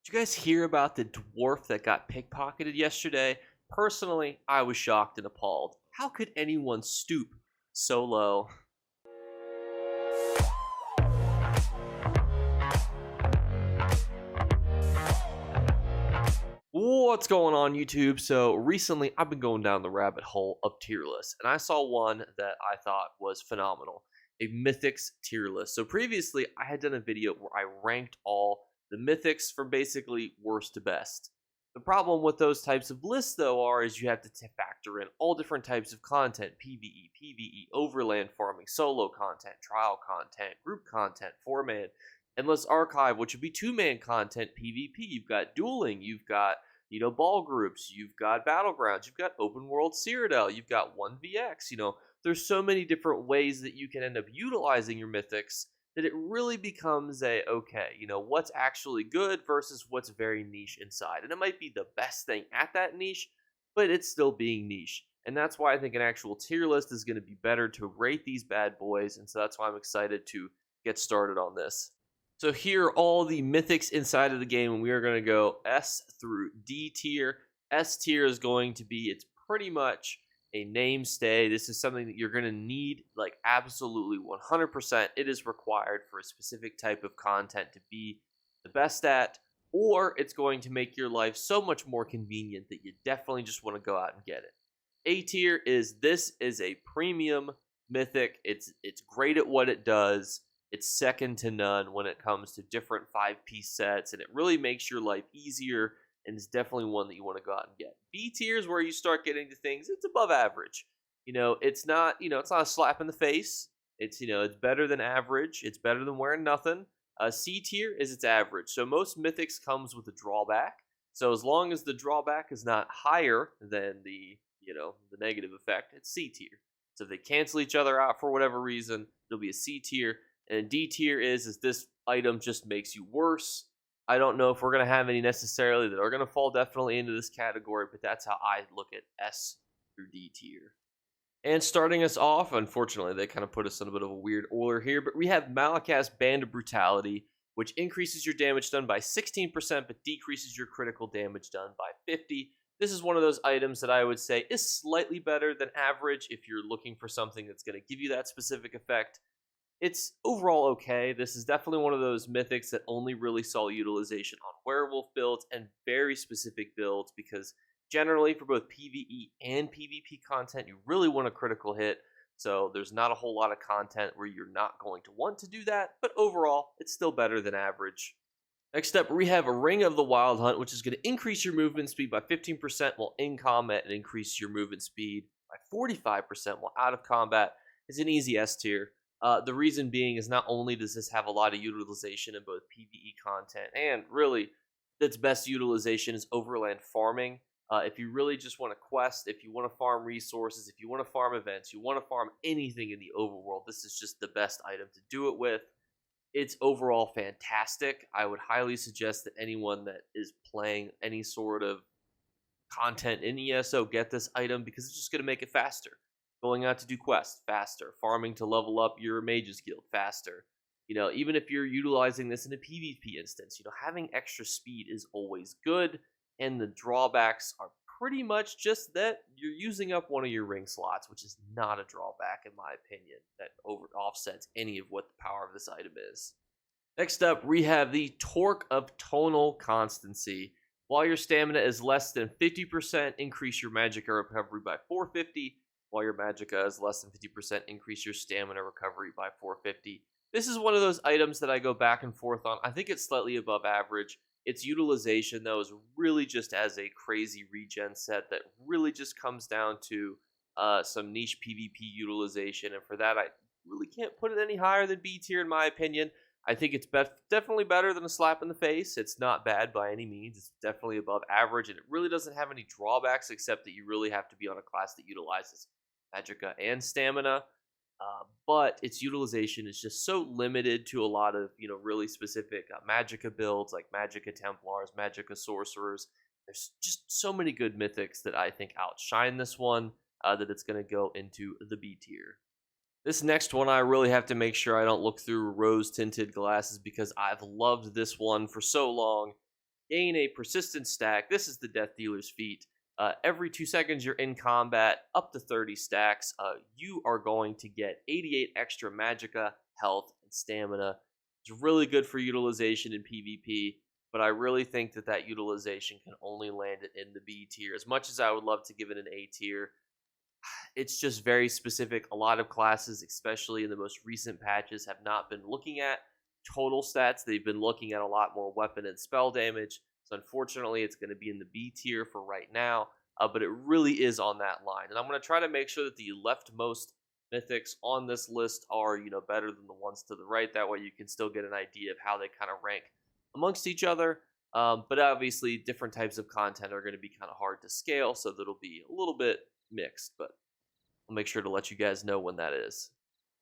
Did you guys hear about the dwarf that got pickpocketed yesterday? Personally, I was shocked and appalled. How could anyone stoop so low? What's going on, YouTube? So recently I've been going down the rabbit hole of tier lists, and I saw one that I thought was phenomenal, a Mythics tier list. So previously I had done a video where I ranked all the Mythics from basically worst to best. The problem with those types of lists though is you have to factor in all different types of content: PvE, PvE, overland farming, solo content, trial content, group content, 4-man, endless archive, which would be 2-man content, PvP. You've got dueling, you've got ball groups, you've got battlegrounds, you've got open world Cyrodiil, you've got 1vx. There's so many different ways that you can end up utilizing your mythics that it really becomes what's actually good versus what's very niche inside. And it might be the best thing at that niche, but it's still being niche. And that's why I think an actual tier list is going to be better to rate these bad boys. And so that's why I'm excited to get started on this. So here are all the mythics inside of the game, and we are going to go S through D tier. S tier is going to be, it's pretty much a namestay. This is something that you're going to need, like absolutely 100%. It is required for a specific type of content to be the best at, or it's going to make your life so much more convenient that you definitely just want to go out and get it. A tier is, this is a premium mythic. It's great at what it does. It's second to none when it comes to different 5-piece sets, and it really makes your life easier, and it's definitely one that you want to go out and get. B tier is where you start getting to things, it's above average. It's not a slap in the face. It's better than average. It's better than wearing nothing. C tier is its average. So most mythics comes with a drawback. So as long as the drawback is not higher than the negative effect, it's C tier. So if they cancel each other out for whatever reason, it'll be a C tier. And D tier is this item just makes you worse. I don't know if we're going to have any necessarily that are going to fall definitely into this category, but that's how I look at S through D tier. And starting us off, unfortunately, they kind of put us in a bit of a weird order here, but we have Malakaz's Band of Brutality, which increases your damage done by 16%, but decreases your critical damage done by 50%. This is one of those items that I would say is slightly better than average if you're looking for something that's going to give you that specific effect. It's overall okay. This is definitely one of those mythics that only really saw utilization on werewolf builds and very specific builds, because generally for both PvE and PvP content, you really want a critical hit. So there's not a whole lot of content where you're not going to want to do that, but overall, it's still better than average. Next up, we have a Ring of the Wild Hunt, which is going to increase your movement speed by 15% while in combat and increase your movement speed by 45% while out of combat. It's an easy S tier. The reason being is not only does this have a lot of utilization in both PvE content, and really its best utilization is overland farming. If you really just want to quest, if you want to farm resources, if you want to farm events, you want to farm anything in the overworld, this is just the best item to do it with. It's overall fantastic. I would highly suggest that anyone that is playing any sort of content in ESO get this item, because it's just going to make it faster. Going out to do quests faster, farming to level up your mages guild faster. Even if you're utilizing this in a PvP instance, having extra speed is always good, and the drawbacks are pretty much just that you're using up one of your ring slots, which is not a drawback in my opinion, that offsets any of what the power of this item is. Next up, we have the Torque of Tonal Constancy. While your stamina is less than 50%, increase your magicka recovery by 450. While your magicka is less than 50%, increase your stamina recovery by 450. This is one of those items that I go back and forth on. I think it's slightly above average. Its utilization, though, is really just as a crazy regen set that really just comes down to some niche PvP utilization. And for that, I really can't put it any higher than B tier in my opinion. I think it's definitely better than a slap in the face. It's not bad by any means. It's definitely above average, and it really doesn't have any drawbacks except that you really have to be on a class that utilizes magicka and stamina, but its utilization is just so limited to a lot of really specific magicka builds like magicka templars, magicka sorcerers. There's just so many good mythics that I think outshine this one, that it's going to go into the B tier. This next one I really have to make sure I don't look through rose tinted glasses, because I've loved this one for so long. gain a persistent stack. This is the Death Dealer's feat. Every 2 seconds you're in combat, up to 30 stacks, you are going to get 88 extra magicka, health, and stamina. It's really good for utilization in PvP, but I really think that that utilization can only land it in the B tier. As much as I would love to give it an A tier, it's just very specific. A lot of classes, especially in the most recent patches, have not been looking at total stats. They've been looking at a lot more weapon and spell damage. So unfortunately, it's going to be in the B tier for right now, but it really is on that line. And I'm going to try to make sure that the leftmost mythics on this list are, better than the ones to the right. That way you can still get an idea of how they kind of rank amongst each other. But obviously, different types of content are going to be kind of hard to scale, so that'll be a little bit mixed, but I'll make sure to let you guys know when that is.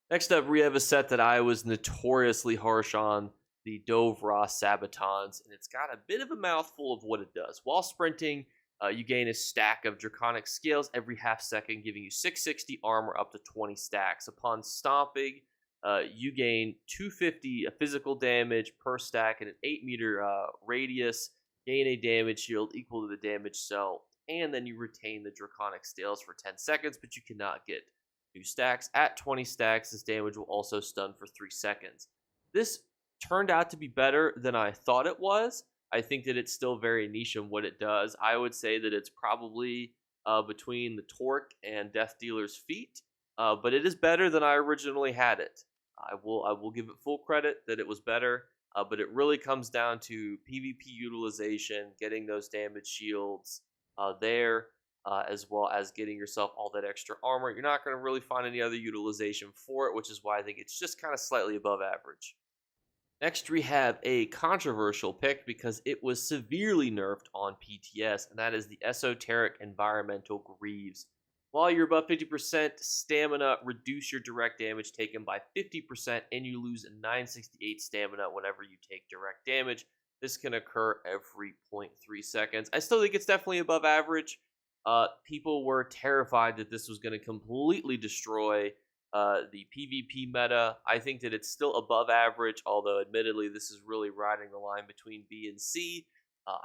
Next up, we have a set that I was notoriously harsh on, the Dove Raw Sabatons, and it's got a bit of a mouthful of what it does. While sprinting, you gain a stack of Draconic Scales every half second, giving you 660 armor up to 20 stacks. Upon stomping, you gain 250 physical damage per stack and an 8-meter radius, gain a damage shield equal to the damage cell, and then you retain the Draconic Scales for 10 seconds, but you cannot get 2 stacks. At 20 stacks, this damage will also stun for 3 seconds. This turned out to be better than I thought it was. I think that it's still very niche in what it does. I would say that it's probably between the Torque and Death Dealer's feat, but it is better than I originally had it. I will give it full credit that it was better, but it really comes down to PvP utilization, getting those damage shields there, as well as getting yourself all that extra armor. You're not going to really find any other utilization for it, which is why I think it's just kind of slightly above average. Next, we have a controversial pick because it was severely nerfed on PTS, and that is the Esoteric Environmental Greaves. While you're above 50% stamina, reduce your direct damage taken by 50%, and you lose 968 stamina whenever you take direct damage. This can occur every 0.3 seconds. I still think it's definitely above average. People were terrified that this was going to completely destroy the PvP meta. I think that it's still above average, although admittedly this is really riding the line between B and C.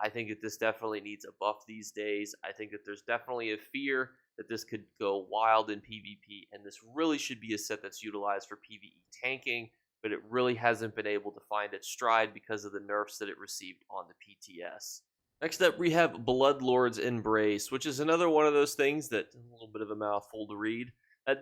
I think that this definitely needs a buff these days. I think that there's definitely a fear that this could go wild in PvP, and this really should be a set that's utilized for PvE tanking, but it really hasn't been able to find its stride because of the nerfs that it received on the PTS. Next up, we have Bloodlord's Embrace, which is another one of those things that a little bit of a mouthful to read.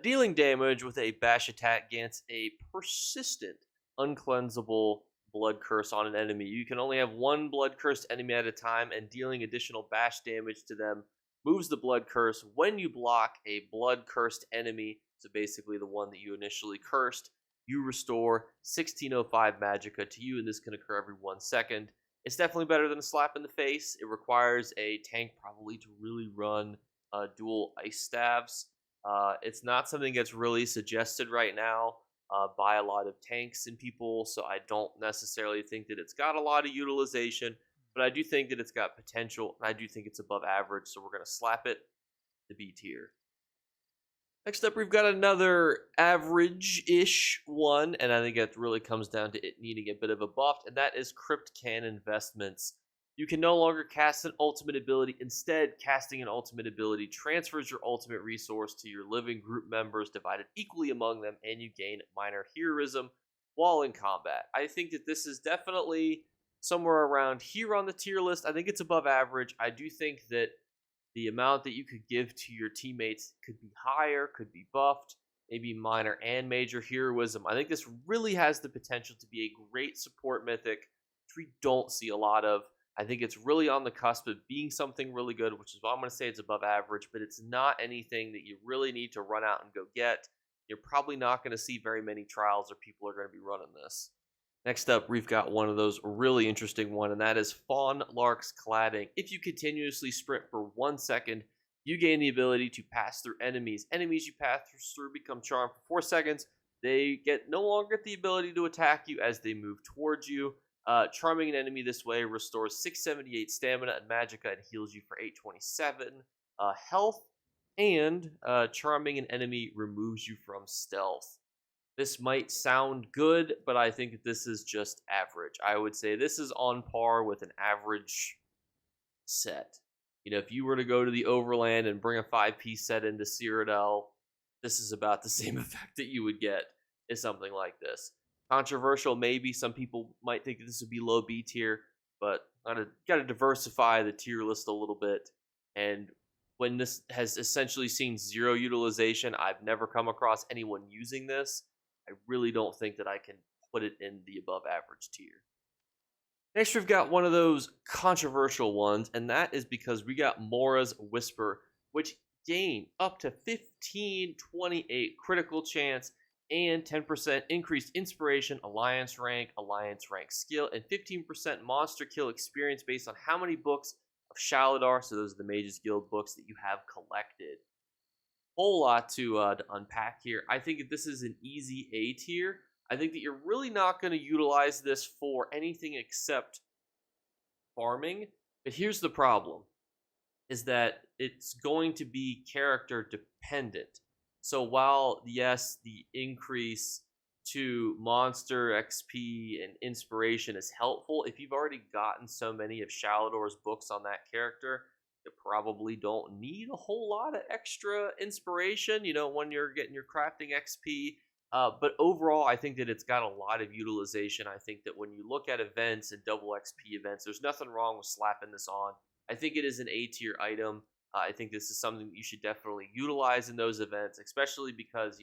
Dealing damage with a bash attack against a persistent, uncleansable blood curse on an enemy. You can only have one blood cursed enemy at a time, and dealing additional bash damage to them moves the blood curse. When you block a blood cursed enemy, so basically the one that you initially cursed, you restore 1605 magicka to you, and this can occur every 1 second. It's definitely better than a slap in the face. It requires a tank probably to really run dual ice staves. It's not something that's really suggested right now by a lot of tanks and people, so I don't necessarily think that it's got a lot of utilization, but I do think that it's got potential, and I do think it's above average, so we're going to slap it to B tier. Next up, we've got another average-ish one, and I think it really comes down to it needing a bit of a buff, and that is Crypt Can Investments. You can no longer cast an ultimate ability. Instead, casting an ultimate ability transfers your ultimate resource to your living group members, divided equally among them, and you gain minor heroism while in combat. I think that this is definitely somewhere around here on the tier list. I think it's above average. I do think that the amount that you could give to your teammates could be higher, could be buffed, maybe minor and major heroism. I think this really has the potential to be a great support mythic, which we don't see a lot of. I think it's really on the cusp of being something really good, which is why I'm going to say it's above average, but it's not anything that you really need to run out and go get. You're probably not going to see very many trials or people are going to be running this. Next up, we've got one of those really interesting one, and that is Fawn Lark's Cladding. If you continuously sprint for 1 second, you gain the ability to pass through enemies. Enemies you pass through become charmed for 4 seconds. They no longer get the ability to attack you as they move towards you. Charming an enemy this way restores 678 stamina and magicka and heals you for 827 health. And charming an enemy removes you from stealth. This might sound good, but I think that this is just average. I would say this is on par with an average set. If you were to go to the Overland and bring a 5-piece set into Cyrodiil, this is about the same effect that you would get is something like this. Controversial, maybe. Some people might think this would be low B tier, but gotta diversify the tier list a little bit. And when this has essentially seen zero utilization, I've never come across anyone using this. I really don't think that I can put it in the above average tier. Next, we've got one of those controversial ones, and that is because we got Mora's Whisper, which gain up to 1528 critical chance and 10% increased inspiration, alliance rank skill, and 15% monster kill experience based on how many books of Shaladar, so those are the Mages Guild books, that you have collected. Whole lot to unpack here. I think that this is an easy A tier. I think that you're really not going to utilize this for anything except farming. But here's the problem, is that it's going to be character dependent. So while, yes, the increase to monster XP and inspiration is helpful, if you've already gotten so many of Shaladar's books on that character, you probably don't need a whole lot of extra inspiration, when you're getting your crafting XP. But overall, I think that it's got a lot of utilization. I think that when you look at events and double XP events, there's nothing wrong with slapping this on. I think it is an A tier item. I think this is something that you should definitely utilize in those events, especially because,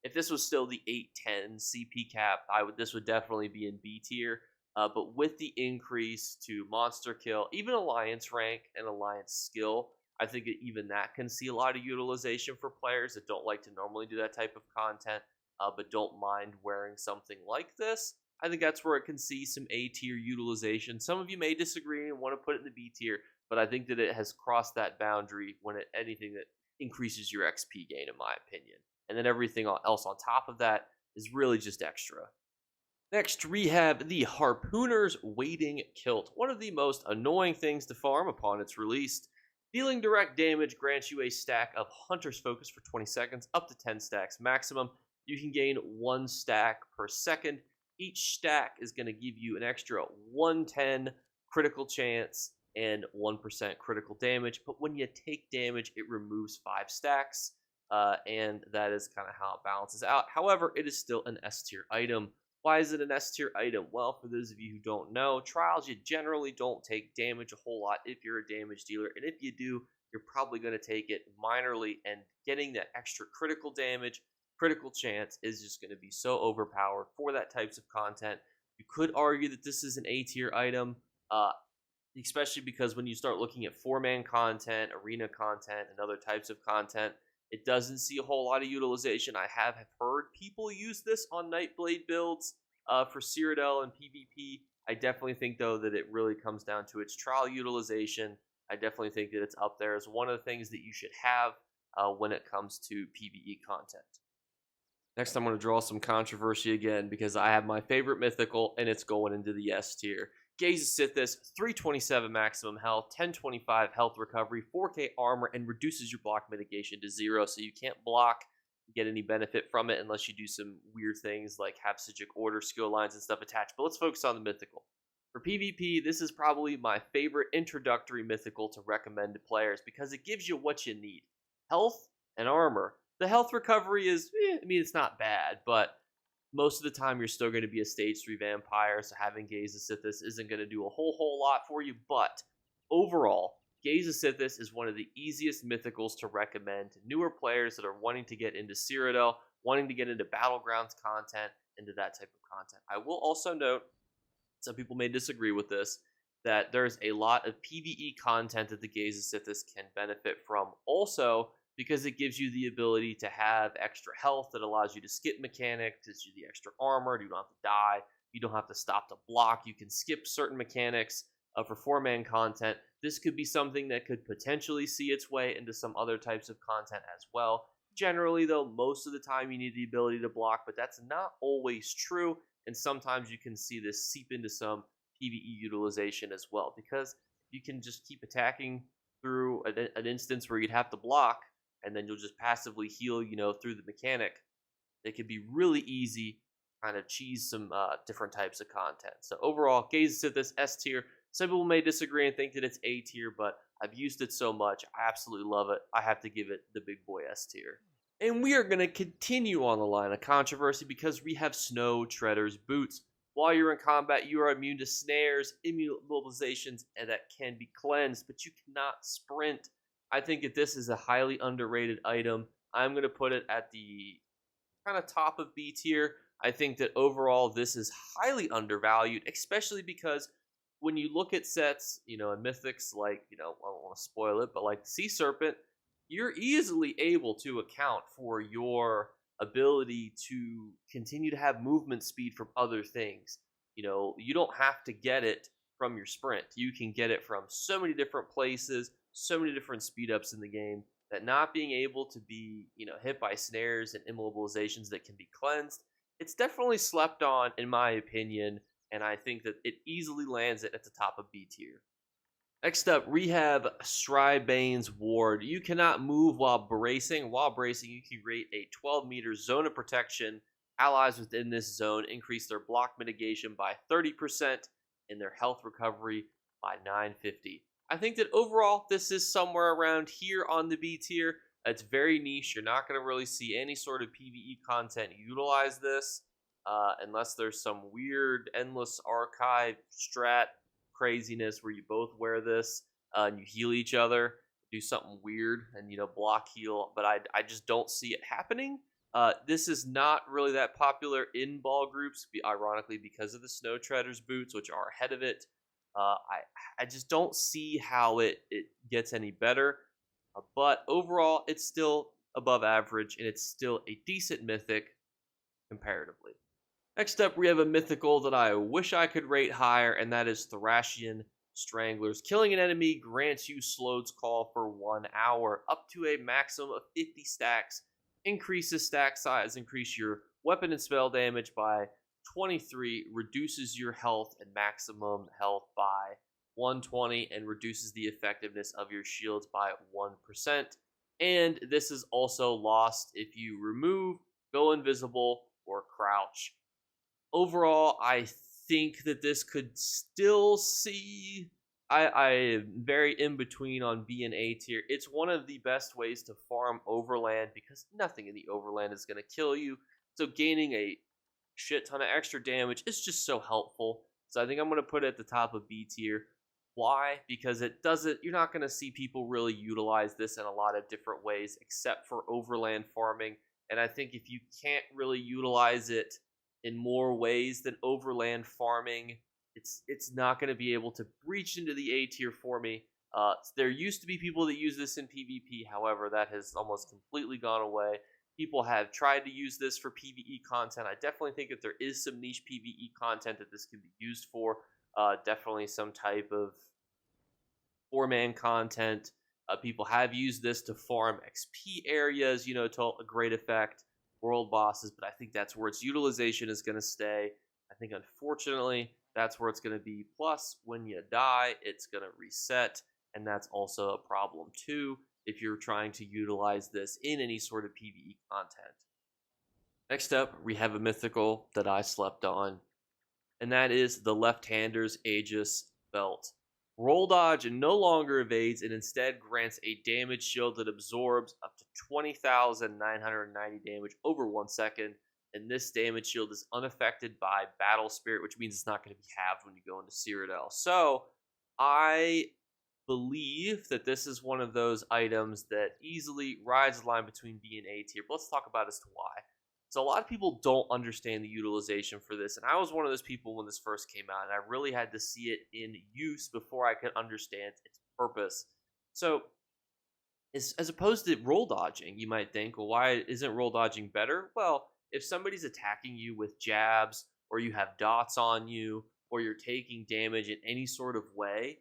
if this was still the 810 CP cap, this would definitely be in B tier. But with the increase to monster kill, even alliance rank and alliance skill, I think that even that can see a lot of utilization for players that don't like to normally do that type of content, but don't mind wearing something like this. I think that's where it can see some A tier utilization. Some of you may disagree and want to put it in the B tier, but I think that it has crossed that boundary when anything that increases your XP gain, in my opinion. And then everything else on top of that is really just extra. Next, we have the Harpooner's Wading Kilt, one of the most annoying things to farm upon its release. Dealing direct damage grants you a stack of Hunter's Focus for 20 seconds, up to 10 stacks maximum. You can gain 1 stack per second. Each stack is going to give you an extra 110 critical chance and 1% critical damage, but when you take damage, it removes 5 stacks, and that is kind of how it balances out. However, it is still an S tier item. Why is it an S tier item? Well, for those of you who don't know, trials, you generally don't take damage a whole lot if you're a damage dealer, and if you do, you're probably going to take it minorly, and getting that extra critical damage, critical chance is just going to be so overpowered for that types of content. You could argue that this is an A tier item, especially because when you start looking at 4-man content, arena content, and other types of content, it doesn't see a whole lot of utilization. I have heard people use this on Nightblade builds for Cyrodiil and PvP. I definitely think, though, that it really comes down to its trial utilization. I definitely think that it's up there as one of the things that you should have when it comes to PvE content. Next, I'm going to draw some controversy again because I have my favorite mythical, and it's going into the S tier. Gaze of Sithis, 327 maximum health, 1025 health recovery, 4k armor, and reduces your block mitigation to 0, so you can't block, get any benefit from it unless you do some weird things like have Sigic Order skill lines and stuff attached. But let's focus on the mythical. For PvP, this is probably my favorite introductory mythical to recommend to players because it gives you what you need. Health and armor. The health recovery is, it's not bad, but most of the time you're still going to be a stage 3 vampire, so having Gaze of Sithis isn't going to do a whole lot for you. But overall, Gaze of Sithis is one of the easiest mythicals to recommend to newer players that are wanting to get into Cyrodiil, wanting to get into Battlegrounds content, into that type of content. I will also note, some people may disagree with this, that there's a lot of PvE content that the Gaze of Sithis can benefit from also, because it gives you the ability to have extra health that allows you to skip mechanics, gives you the extra armor, you don't have to die, you don't have to stop to block, you can skip certain mechanics for 4-man content. This could be something that could potentially see its way into some other types of content as well. Generally, though, most of the time you need the ability to block, but that's not always true, and sometimes you can see this seep into some PvE utilization as well, because you can just keep attacking through an instance where you'd have to block, and then you'll just passively heal, through the mechanic. it could be really easy kind of cheese some different types of content. So overall, Gaze at this S tier. Some people may disagree and think that it's A tier, but I've used it so much, I absolutely love it. I have to give it the big boy S tier. And we are going to continue on the line of controversy because we have Snow Treader's boots. While you're in combat, you are immune to snares, immobilizations, and that can be cleansed, but you cannot sprint. I think that this is a highly underrated item. I'm going to put it at the kind of top of B tier. I think that overall this is highly undervalued, especially because when you look at sets, in Mythics, like, I don't want to spoil it, but like Sea Serpent, you're easily able to account for your ability to continue to have movement speed from other things. You don't have to get it from your sprint. You can get it from so many different places, so many different speed ups in the game, that not being able to be, hit by snares and immobilizations that can be cleansed, it's definitely slept on, in my opinion, and I think that it easily lands it at the top of B tier. Next up, we have Strybane's Ward. You cannot move while bracing. While bracing, you can create a 12-meter zone of protection. Allies within this zone increase their block mitigation by 30% and their health recovery by 950. I think that overall, this is somewhere around here on the B tier. It's very niche. You're not going to really see any sort of PvE content utilize this unless there's some weird endless archive strat craziness where you both wear this and you heal each other, do something weird and block heal, but I just don't see it happening. This is not really that popular in ball groups, ironically, because of the Snow Treader's boots, which are ahead of it. I just don't see how it gets any better, but overall it's still above average and it's still a decent mythic comparatively. Next up, we have a mythical that I wish I could rate higher, and that is Thracian Stranglers. Killing an enemy grants you Slode's Call for 1 hour, up to a maximum of 50 stacks. Increases stack size, increase your weapon and spell damage by 23, reduces your health and maximum health by 120, and reduces the effectiveness of your shields by 1%. And this is also lost if you remove, go invisible, or crouch. Overall, I think that this could still see. I am very in between on B and A tier. It's one of the best ways to farm overland because nothing in the overland is going to kill you. So gaining a shit ton of extra damage is just so helpful. So I think I'm going to put it at the top of B tier. Why? Because you're not going to see people really utilize this in a lot of different ways except for overland farming. And I think if you can't really utilize it in more ways than overland farming, it's not going to be able to breach into the A tier for me. There used to be people that use this in PvP, however, that has almost completely gone away. People have tried to use this for PvE content. I definitely think that there is some niche PvE content that this can be used for. Definitely some type of 4-man content. People have used this to farm XP areas, to a great effect, world bosses, but I think that's where its utilization is going to stay. I think, unfortunately, that's where it's going to be. Plus, when you die, it's going to reset, and that's also a problem, too, if you're trying to utilize this in any sort of PvE content. Next up, we have a mythical that I slept on, and that is the Left-Hander's Aegis Belt. Roll dodge and no longer evades, and instead grants a damage shield that absorbs up to 20,990 damage over 1 second. And this damage shield is unaffected by Battle Spirit, which means it's not going to be halved when you go into Cyrodiil. So I believe that this is one of those items that easily rides the line between B and A tier. But let's talk about as to why. So a lot of people don't understand the utilization for this, and I was one of those people when this first came out, and I really had to see it in use before I could understand its purpose. So as opposed to roll dodging, you might think, well, why isn't roll dodging better? Well, if somebody's attacking you with jabs, or you have dots on you, or you're taking damage in any sort of way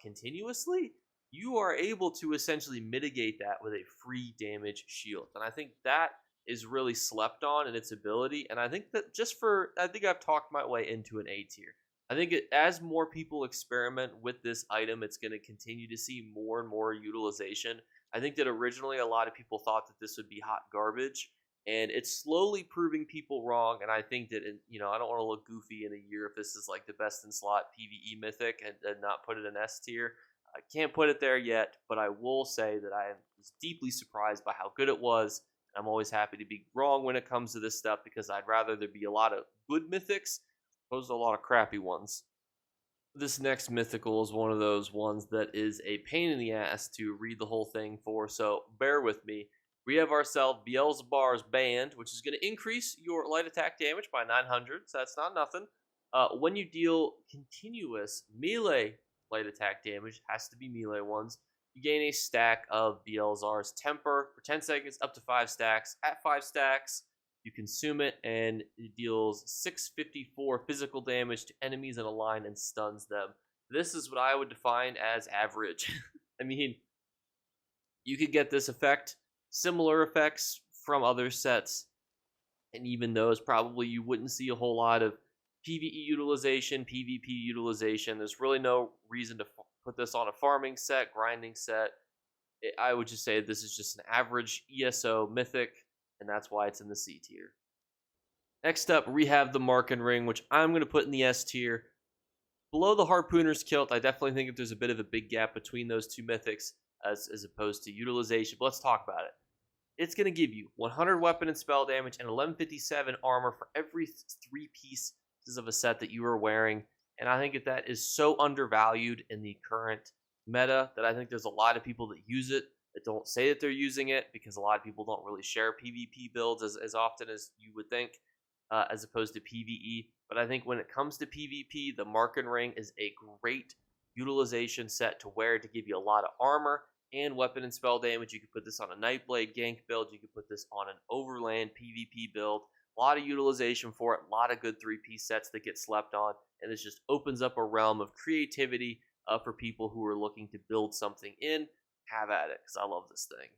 continuously, you are able to essentially mitigate that with a free damage shield. And I think that is really slept on in its ability, and I think that I think I've talked my way into an A tier. I think as more people experiment with this item, it's going to continue to see more and more utilization. I think that originally a lot of people thought that this would be hot garbage, and it's slowly proving people wrong. And I think that, I don't want to look goofy in a year if this is like the best in slot PVE Mythic and not put it in S tier. I can't put it there yet, but I will say that I was deeply surprised by how good it was. I'm always happy to be wrong when it comes to this stuff because I'd rather there be a lot of good mythics opposed to a lot of crappy ones. This next mythical is one of those ones that is a pain in the ass to read the whole thing for, so bear with me. We have ourselves Beelzebar's Band, which is going to increase your light attack damage by 900, so that's not nothing. When you deal continuous melee light attack damage, has to be melee ones, you gain a stack of Beelzar's Temper for 10 seconds, up to 5 stacks. At 5 stacks, you consume it, and it deals 654 physical damage to enemies in a line and stuns them. This is what I would define as average. I mean, you could get this effect, similar effects from other sets, and even those probably you wouldn't see a whole lot of PvE utilization, PvP utilization. There's really no reason to put this on a farming set, grinding set. I would just say this is just an average ESO mythic, and that's why it's in the C tier. Next up, we have the Marken Ring, which I'm going to put in the S tier. Below the Harpooner's Kilt, I definitely think that there's a bit of a big gap between those two mythics as opposed to utilization, but let's talk about it. It's going to give you 100 weapon and spell damage and 1157 armor for every 3 pieces of a set that you are wearing, and I think that is so undervalued in the current meta that I think there's a lot of people that use it that don't say that they're using it because a lot of people don't really share PvP builds as often as you would think, as opposed to PvE. But I think when it comes to PvP, the Marken Ring is a great utilization set to wear to give you a lot of armor and weapon and spell damage. You could put this on a Nightblade gank build. You could put this on an Overland PvP build. A lot of utilization for it. A lot of good 3-piece sets that get slept on. And this just opens up a realm of creativity for people who are looking to build something in. Have at it, because I love this thing.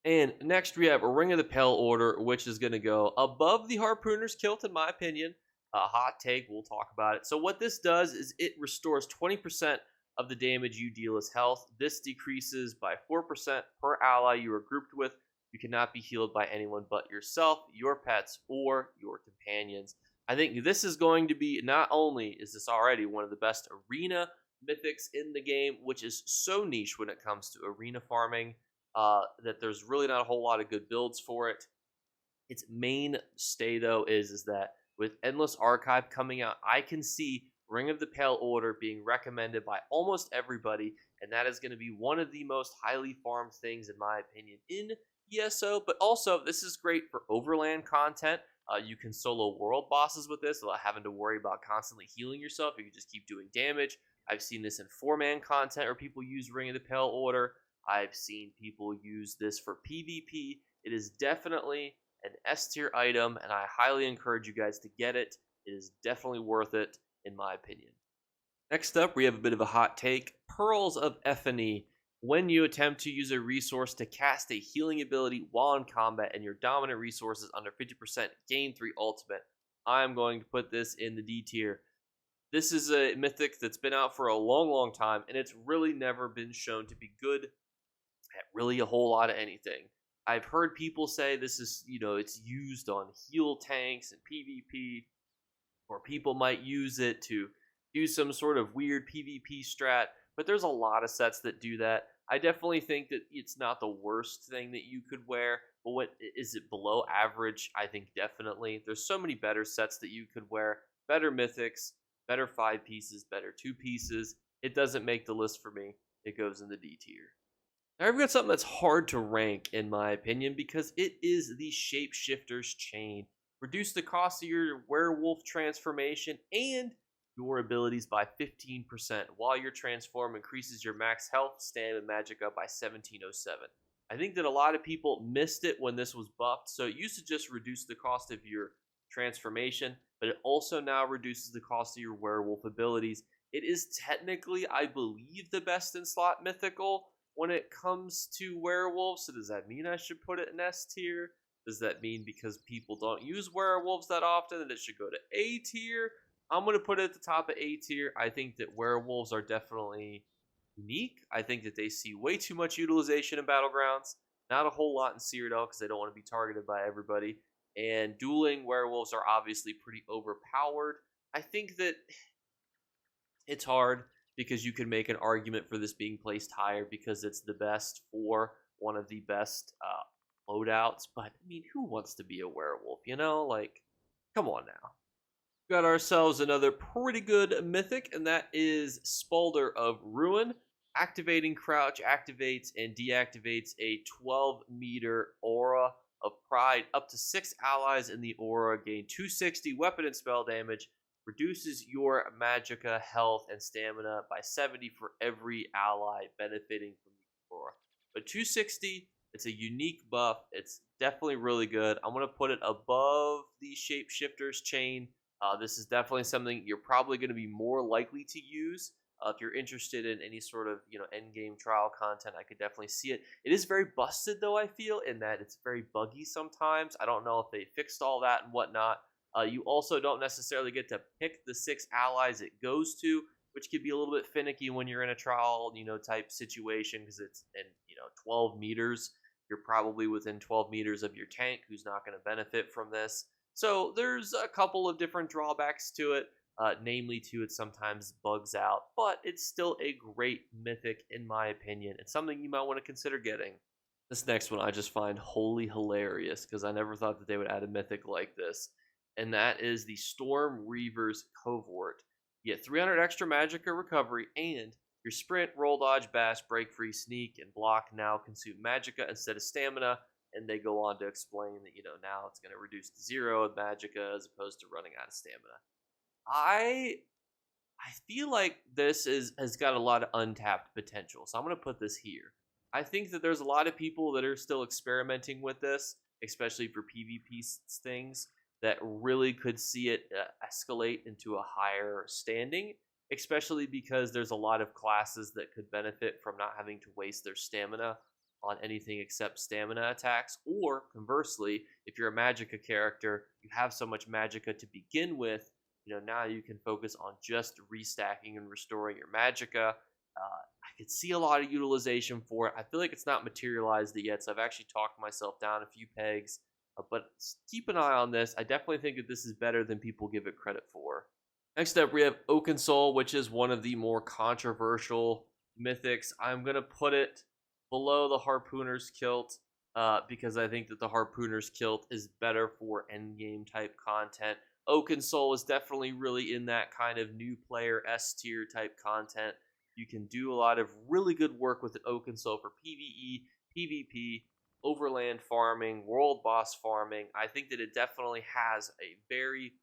And next we have a Ring of the Pale Order, which is going to go above the Harpooner's Kilt, in my opinion. Hot take, we'll talk about it. So what this does is it restores 20% of the damage you deal as health. This decreases by 4% per ally you are grouped with. You cannot be healed by anyone but yourself, your pets, or your companions. I think this is going to be, not only is this already one of the best arena mythics in the game, which is so niche when it comes to arena farming, that there's really not a whole lot of good builds for it. Its mainstay, though, is that with Endless Archive coming out, I can see Ring of the Pale Order being recommended by almost everybody, and that is going to be one of the most highly farmed things, in my opinion, in ESO. But also, this is great for overland content. You can solo world bosses with this without having to worry about constantly healing yourself. You can just keep doing damage. I've seen this in 4-man content where people use Ring of the Pale Order. I've seen people use this for PvP. It is definitely an S tier item, and I highly encourage you guys to get it. It is definitely worth it, in my opinion. Next up, we have a bit of a hot take. Pearls of Ephany. When you attempt to use a resource to cast a healing ability while in combat and your dominant resource is under 50%, gain 3 ultimate. I'm going to put this in the D tier. This is a mythic that's been out for a long time, and it's really never been shown to be good at really a whole lot of anything. I've heard people say this is, it's used on heal tanks and PvP, or people might use it to do some sort of weird PvP strat, but there's a lot of sets that do that. I definitely think that it's not the worst thing that you could wear, but what is it below average? I think definitely. There's so many better sets that you could wear, better mythics, better 5 pieces, better 2 pieces. It doesn't make the list for me. It goes in the D tier. Now I've got something that's hard to rank, in my opinion, because it is the Shapeshifter's Chain. Reduce the cost of your werewolf transformation and your abilities by 15%, while your transform increases your max health, stamina, and magic up by 1707. I think that a lot of people missed it when this was buffed, so it used to just reduce the cost of your transformation, but it also now reduces the cost of your werewolf abilities. It is technically, I believe, the best in slot mythical when it comes to werewolves. So does that mean I should put it in S tier? Does that mean because people don't use werewolves that often that it should go to A tier? I'm going to put it at the top of A tier. I think that werewolves are definitely unique. I think that they see way too much utilization in Battlegrounds. Not a whole lot in Cyrodiil because they don't want to be targeted by everybody. and dueling werewolves are obviously pretty overpowered. I think that it's hard because you can make an argument for this being placed higher because it's the best for one of the best loadouts. But I mean, who wants to be a werewolf? You know, like, come on now. Got ourselves another pretty good mythic, and that is Spalder of Ruin. Activating Crouch activates and deactivates a 12-meter aura of Pride. Up to 6 allies in the aura gain 260 weapon and spell damage. Reduces your magicka health and stamina by 70 for every ally benefiting from the aura. But 260, it's a unique buff. It's definitely really good. I'm going to put it above the Shapeshifter's Chain. This is definitely something you're probably going to be more likely to use. If you're interested in any sort of end game trial content, I could definitely see it. It is very busted though, I feel, in that it's very buggy sometimes. I don't know if they fixed all that and whatnot. You also don't necessarily get to pick the 6 allies it goes to, which could be a little bit finicky when you're in a trial type situation, because it's in 12 meters. You're probably within 12 meters of your tank, who's not going to benefit from this. So there's a couple of different drawbacks to it, namely to it sometimes bugs out, but it's still a great mythic in my opinion. It's something you might want to consider getting. This next one I just find wholly hilarious because I never thought that they would add a mythic like this, and that is the Storm Reaver's Cohort. You get 300 extra magicka recovery, and your sprint, roll, dodge, bash, break free, sneak, and block now consume magicka instead of stamina. And they go on to explain that now it's going to reduce to 0 with magicka as opposed to running out of stamina. I feel like this has got a lot of untapped potential, so I'm going to put this here. I think that there's a lot of people that are still experimenting with this, especially for PvP things, that really could see it escalate into a higher standing, especially because there's a lot of classes that could benefit from not having to waste their stamina on anything except stamina attacks. Or conversely, if you're a magicka character, you have so much magicka to begin with, now you can focus on just restacking and restoring your magicka. I could see a lot of utilization for it. I feel like it's not materialized yet, so I've actually talked myself down a few pegs. But keep an eye on this. I definitely think that this is better than people give it credit for. Next up, we have Oakensoul, which is one of the more controversial mythics. I'm going to put it below the Harpooner's Kilt because I think that the Harpooner's Kilt is better for endgame type content. Oakensoul is definitely really in that kind of new player S tier type content. You can do a lot of really good work with Oakensoul for PvE, PvP, overland farming, world boss farming. I think that it definitely has a very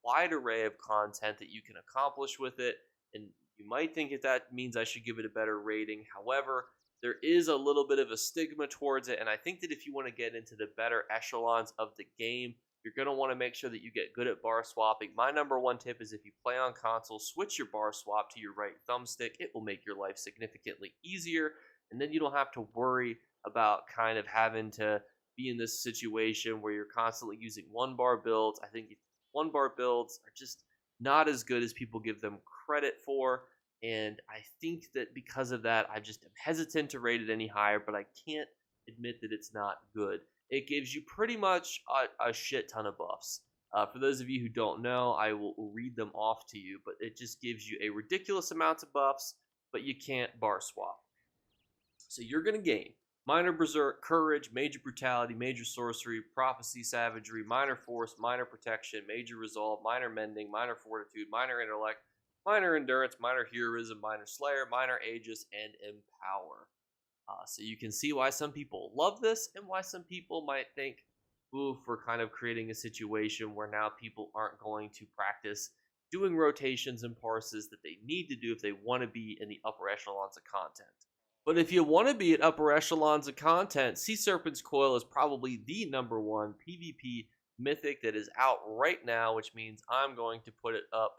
wide array of content that you can accomplish with it, and you might think that means I should give it a better rating. However, there is a little bit of a stigma towards it, and I think that if you want to get into the better echelons of the game, you're going to want to make sure that you get good at bar swapping. My number one tip is if you play on console, switch your bar swap to your right thumbstick. It will make your life significantly easier, and then you don't have to worry about kind of having to be in this situation where you're constantly using one bar builds. I think one bar builds are just not as good as people give them credit for, and I think that because of that, I just am hesitant to rate it any higher, but I can't admit that it's not good. It gives you pretty much a shit ton of buffs. For those of you who don't know, I will read them off to you, but it just gives you a ridiculous amount of buffs, but you can't bar swap. So you're going to gain Minor Berserk, Courage, Major Brutality, Major Sorcery, Prophecy, Savagery, Minor Force, Minor Protection, Major Resolve, Minor Mending, Minor Fortitude, Minor Intellect, Minor Endurance, Minor Heroism, Minor Slayer, Minor Aegis, and Empower. So you can see why some people love this and why some people might think, ooh, for kind of creating a situation where now people aren't going to practice doing rotations and parses that they need to do if they want to be in the upper echelons of content. But if you want to be at upper echelons of content, Sea Serpent's Coil is probably the number one PvP mythic that is out right now, which means I'm going to put it up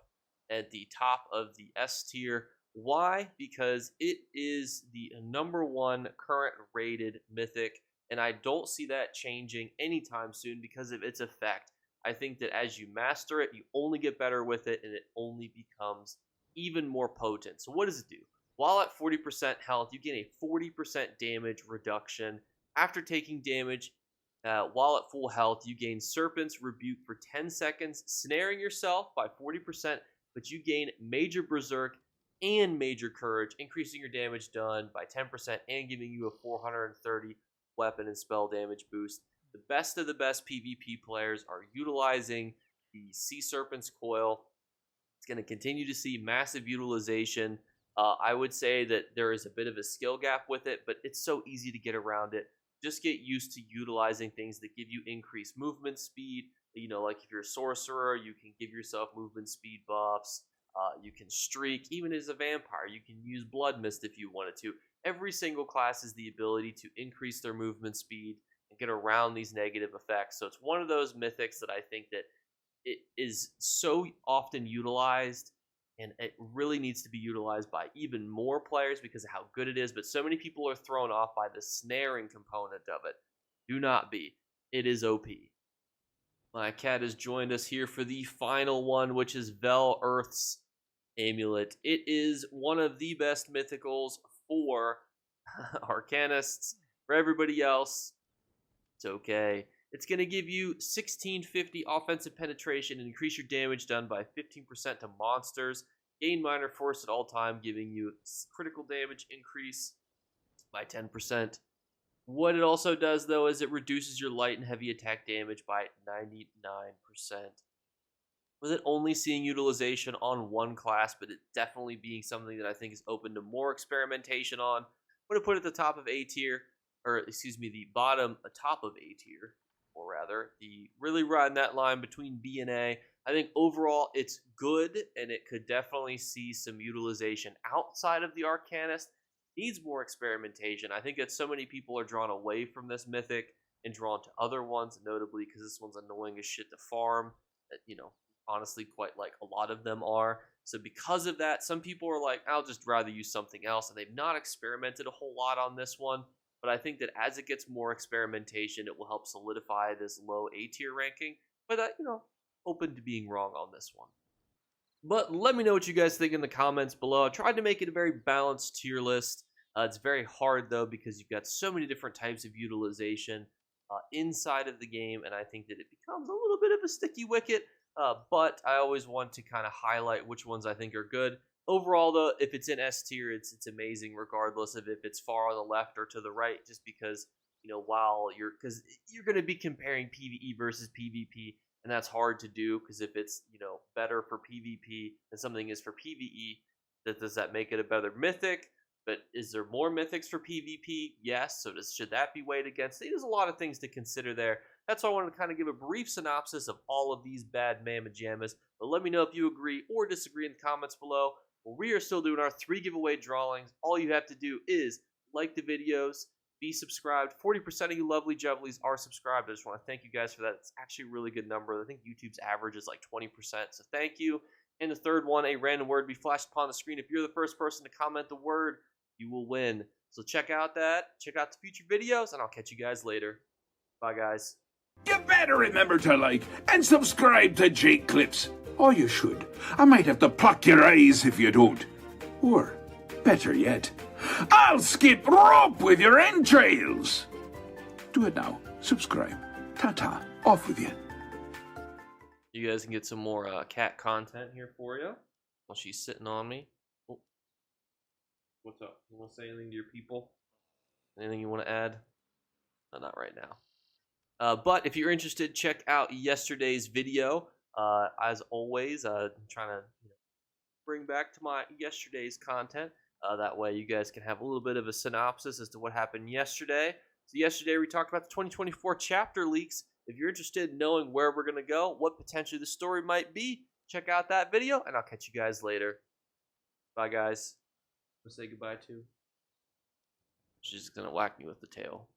at the top of the S tier. Why? Because it is the number one current rated mythic, and I don't see that changing anytime soon because of its effect. I think that as you master it, you only get better with it, and it only becomes even more potent. So what does it do? While at 40% health, you gain a 40% damage reduction. After taking damage, While at full health, you gain Serpent's Rebuke for 10 seconds, snaring yourself by 40%, but you gain Major Berserk and Major Courage, increasing your damage done by 10% and giving you a 430 weapon and spell damage boost. The best of the best PvP players are utilizing the Sea Serpent's Coil. It's going to continue to see massive utilization. I would say that there is a bit of a skill gap with it, but it's so easy to get around it. Just get used to utilizing things that give you increased movement speed. You know, like if you're a sorcerer, you can give yourself movement speed buffs. You can streak. Even as a vampire, you can use Blood Mist if you wanted to. Every single class has the ability to increase their movement speed and get around these negative effects. So it's one of those mythics that I think that it is so often utilized, and it really needs to be utilized by even more players because of how good it is. But so many people are thrown off by the snaring component of it. Do not be. It is OP. My cat has joined us here for the final one, which is Vel Earth's Amulet. It is one of the best mythicals for Arcanists. For everybody else, it's okay. It's going to give you 1650 offensive penetration and increase your damage done by 15% to monsters. Gain minor force at all time, giving you critical damage increase by 10%. What it also does, though, is it reduces your light and heavy attack damage by 99%. With it only seeing utilization on one class, but it definitely being something that I think is open to more experimentation on. I'm going to put it at the top of A tier, or excuse me, the bottom, top of A tier. Or rather, the really riding that line between B and A. I think overall it's good, and it could definitely see some utilization outside of the Arcanist. Needs more experimentation. I think that so many people are drawn away from this mythic and drawn to other ones, notably because this one's annoying as shit to farm. That, you know, honestly, quite like a lot of them are. So because of that, some people are like, I'll just rather use something else, and they've not experimented a whole lot on this one. But I think that as it gets more experimentation, it will help solidify this low A tier ranking. But, you know, open to being wrong on this one. But let me know what you guys think in the comments below. I tried to make it a very balanced tier list. It's very hard, though, because you've got so many different types of utilization inside of the game. And I think that it becomes a little bit of a sticky wicket. But I always want to kind of highlight which ones I think are good. Overall, though, if it's in S tier, it's amazing, regardless of if it's far on the left or to the right. Just because, you know, because you're going to be comparing PVE versus PvP, and that's hard to do. Because if it's, you know, better for PvP than something is for PVE, does that make it a better mythic? But is there more mythics for PvP? Yes. So should that be weighed against? There's a lot of things to consider there. That's why I wanted to kind of give a brief synopsis of all of these bad mamma jammas. But let me know if you agree or disagree in the comments below. Well, we are still doing our 3 giveaway drawings. All you have to do is like the videos, be subscribed. 40% of you lovely juvelies are subscribed. I just want to thank you guys for that. It's actually a really good number. I think YouTube's average is like 20%, so thank you. And the third one, a random word be flashed upon the screen. If you're the first person to comment the word, you will win. So check out the future videos, and I'll catch you guys later. Bye, guys. You better remember to like and subscribe to Jake Clips. Or you should. I might have to pluck your eyes if you don't. Or, better yet, I'll skip rope with your entrails. Do it now. Subscribe. Ta-ta. Off with you. You guys can get some more cat content here for you while she's sitting on me. Oh. What's up? You want to say anything to your people? Anything you want to add? No, not right now. But if you're interested, check out yesterday's video. As always, I'm trying to bring back to my yesterday's content. That way you guys can have a little bit of a synopsis as to what happened yesterday. So yesterday we talked about the 2024 chapter leaks. If you're interested in knowing where we're going to go, what potentially the story might be, check out that video, and I'll catch you guys later. Bye, guys. Let's say goodbye to. She's going to whack me with the tail.